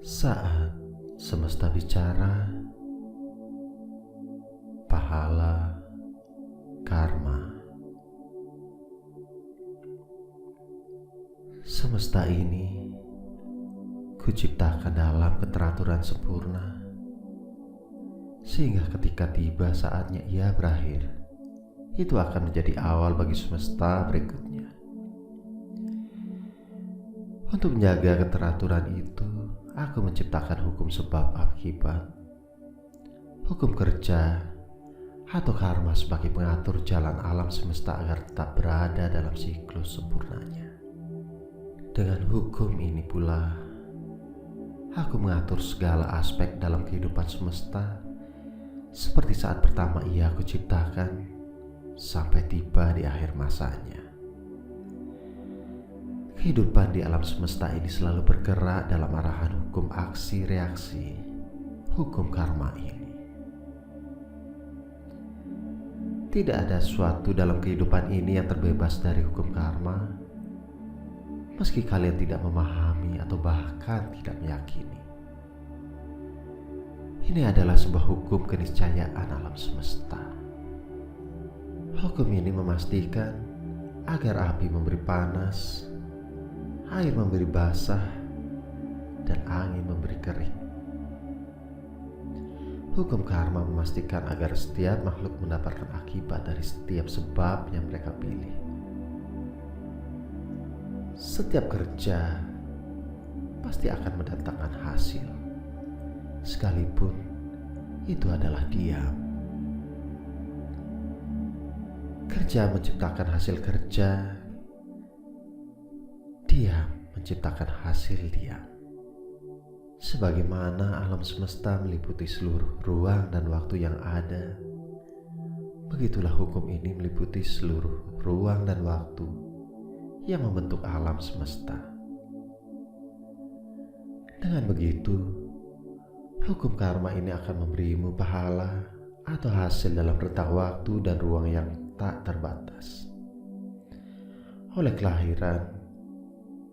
Saat semesta bicara, pahala, karma. Semesta ini kuciptakan dalam keteraturan sempurna, sehingga ketika tiba saatnya ia berakhir, itu akan menjadi awal bagi semesta berikutnya. Untuk menjaga keteraturan itu, aku menciptakan hukum sebab akibat, hukum kerja, atau karma sebagai pengatur jalan alam semesta agar tetap berada dalam siklus sempurnanya. Dengan hukum ini pula, aku mengatur segala aspek dalam kehidupan semesta, seperti saat pertama ia aku ciptakan sampai tiba di akhir masanya. Kehidupan di alam semesta ini selalu bergerak dalam arahan hukum aksi-reaksi, hukum karma ini. Tidak ada sesuatu dalam kehidupan ini yang terbebas dari hukum karma, meski kalian tidak memahami atau bahkan tidak meyakini. Ini adalah sebuah hukum keniscayaan alam semesta. Hukum ini memastikan agar api memberi panas, air memberi basah, dan angin memberi kering. Hukum karma memastikan agar setiap makhluk mendapatkan akibat dari setiap sebab yang mereka pilih. Setiap kerja pasti akan mendatangkan hasil, sekalipun itu adalah diam. Kerja menciptakan hasil kerja, diam menciptakan hasil diam. Sebagaimana alam semesta meliputi seluruh ruang dan waktu yang ada, begitulah hukum ini meliputi seluruh ruang dan waktu yang membentuk alam semesta. Dengan begitu, hukum karma ini akan memberimu pahala atau hasil dalam rentang waktu dan ruang yang tak terbatas, oleh kelahiran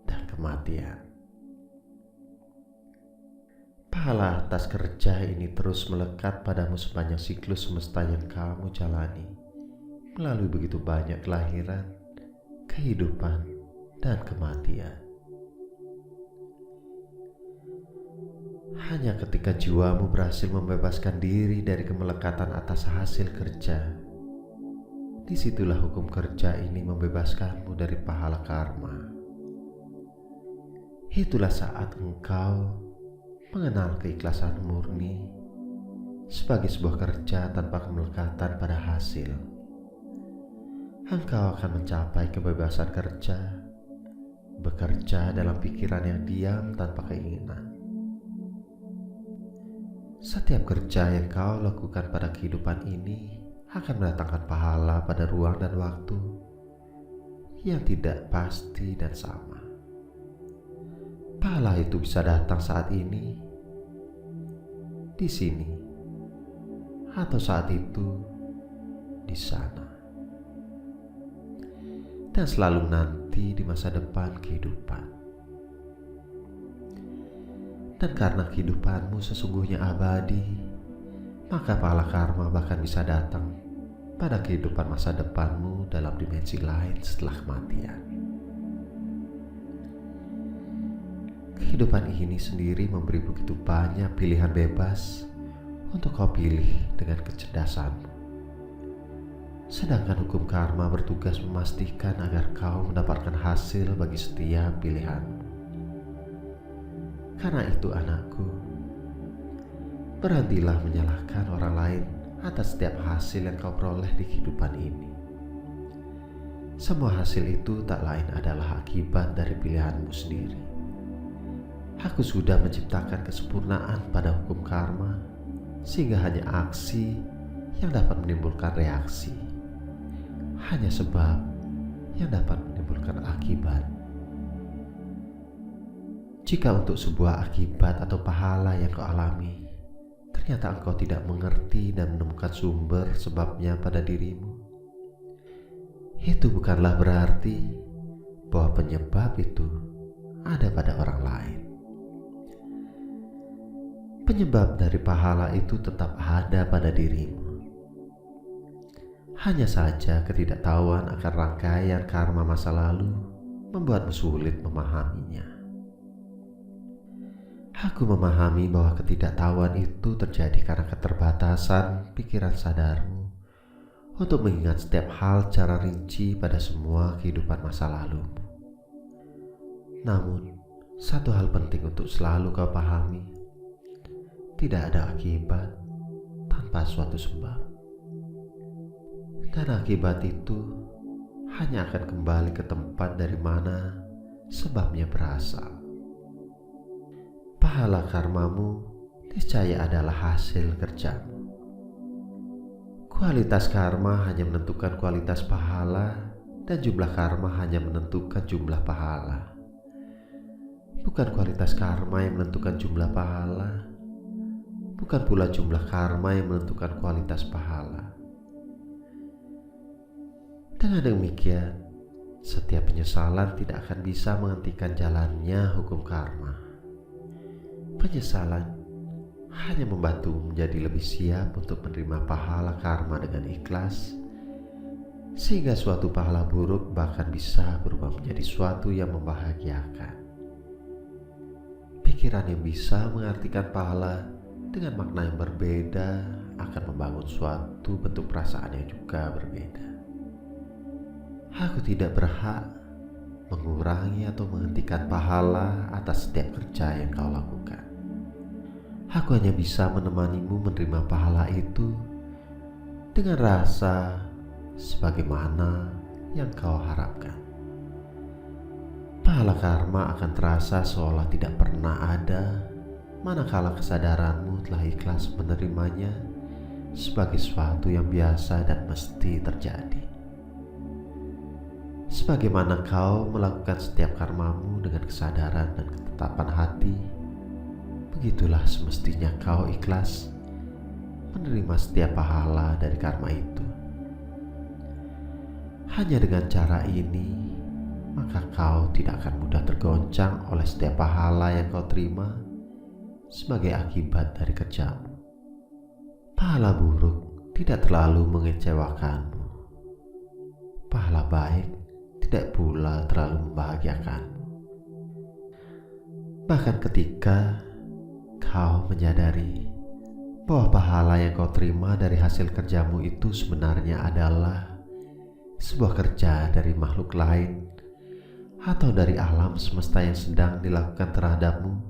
dan kematian. Pahala atas kerja ini terus melekat padamu sepanjang siklus semesta yang kamu jalani, melalui begitu banyak kelahiran, kehidupan, dan kematian. Hanya ketika jiwamu berhasil membebaskan diri dari kemelekatan atas hasil kerja, disitulah hukum kerja ini membebaskanmu dari pahala karma. Itulah saat engkau mengenal keikhlasan murni sebagai sebuah kerja tanpa kemelekatan pada hasil. Engkau akan mencapai kebebasan kerja, bekerja dalam pikiran yang diam tanpa keinginan. Setiap kerja yang kau lakukan pada kehidupan ini akan mendatangkan pahala pada ruang dan waktu yang tidak pasti dan sama. Pahala itu bisa datang saat ini, di sini, atau saat itu, di sana, dan selalu nanti di masa depan kehidupan. Dan karena kehidupanmu sesungguhnya abadi, maka pahala karma bahkan bisa datang pada kehidupan masa depanmu dalam dimensi lain setelah kematian. Kehidupan ini sendiri memberi begitu banyak pilihan bebas untuk kau pilih dengan kecerdasanmu. Sedangkan hukum karma bertugas memastikan agar kau mendapatkan hasil bagi setiap pilihanmu. Karena itu anakku, berhentilah menyalahkan orang lain atas setiap hasil yang kau peroleh di kehidupan ini. Semua hasil itu tak lain adalah akibat dari pilihanmu sendiri. Aku sudah menciptakan kesempurnaan pada hukum karma, sehingga hanya aksi yang dapat menimbulkan reaksi, hanya sebab yang dapat menimbulkan akibat. Jika untuk sebuah akibat atau pahala yang kau alami, ternyata engkau tidak mengerti dan menemukan sumber sebabnya pada dirimu, itu bukanlah berarti bahwa penyebab itu ada pada orang lain. Penyebab dari pahala itu tetap ada pada dirimu. Hanya saja ketidaktahuan akan rangkaian karma masa lalu membuatmu sulit memahaminya. Aku memahami bahwa ketidaktahuan itu terjadi karena keterbatasan pikiran sadarmu untuk mengingat setiap hal secara rinci pada semua kehidupan masa lalumu. Namun, satu hal penting untuk selalu kau pahami, tidak ada akibat tanpa suatu sebab. Dan akibat itu hanya akan kembali ke tempat dari mana sebabnya berasal. Pahala karmamu niscaya adalah hasil kerjamu. Kualitas karma hanya menentukan kualitas pahala, dan jumlah karma hanya menentukan jumlah pahala. Bukan kualitas karma yang menentukan jumlah pahala, bukan pula jumlah karma yang menentukan kualitas pahala. Dengan demikian, setiap penyesalan tidak akan bisa menghentikan jalannya hukum karma. Penyesalan hanya membantu menjadi lebih siap untuk menerima pahala karma dengan ikhlas, sehingga suatu pahala buruk bahkan bisa berubah menjadi suatu yang membahagiakan. Pikiran yang bisa mengartikan pahala dengan makna yang berbeda akan membangun suatu bentuk perasaan yang juga berbeda. Aku tidak berhak mengurangi atau menghentikan pahala atas setiap kerja yang kau lakukan. Aku hanya bisa menemanimu menerima pahala itu dengan rasa sebagaimana yang kau harapkan. Pahala karma akan terasa seolah tidak pernah ada manakala kesadaranmu telah ikhlas menerimanya sebagai sesuatu yang biasa dan mesti terjadi. Sebagaimana kau melakukan setiap karmamu dengan kesadaran dan ketetapan hati, begitulah semestinya kau ikhlas menerima setiap pahala dari karma itu. Hanya dengan cara ini, maka kau tidak akan mudah tergoncang oleh setiap pahala yang kau terima sebagai akibat dari kerjamu. Pahala buruk tidak terlalu mengecewakanmu. Pahala baik tidak pula terlalu membahagiakanmu. Bahkan ketika kau menyadari bahwa pahala yang kau terima dari hasil kerjamu itu sebenarnya adalah sebuah kerja dari makhluk lain atau dari alam semesta yang sedang dilakukan terhadapmu,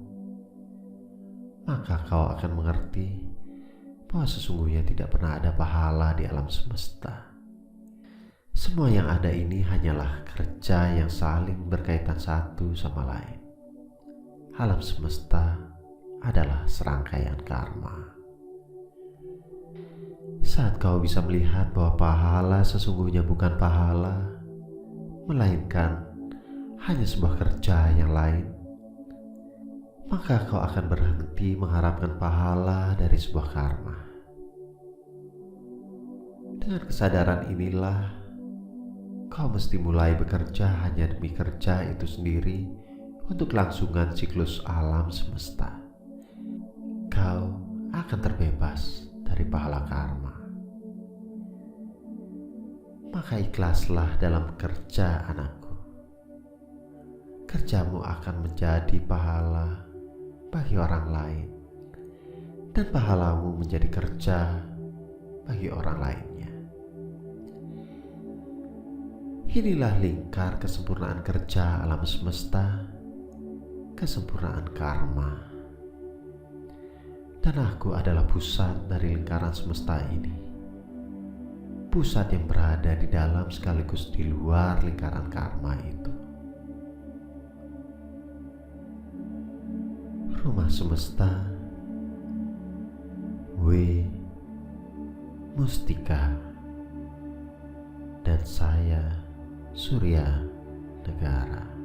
maka kau akan mengerti bahwa sesungguhnya tidak pernah ada pahala di alam semesta. Semua yang ada ini hanyalah kerja yang saling berkaitan satu sama lain. Alam semesta adalah serangkaian karma. Saat kau bisa melihat bahwa pahala sesungguhnya bukan pahala, melainkan hanya sebuah kerja yang lain, maka kau akan berhenti mengharapkan pahala dari sebuah karma. Dengan kesadaran inilah, kau mesti mulai bekerja hanya demi kerja itu sendiri untuk kelangsungan siklus alam semesta. Kau akan terbebas dari pahala karma. Maka ikhlaslah dalam kerja, anakku. Kerjamu akan menjadi pahala bagi orang lain, dan pahalamu menjadi kerja bagi orang lainnya. Inilah lingkar kesempurnaan kerja alam semesta, kesempurnaan karma. Dan aku adalah pusat dari lingkaran semesta ini. Pusat yang berada di dalam sekaligus di luar lingkaran karma itu. Rumah semesta, W. Mustika, dan saya, Surya Negara.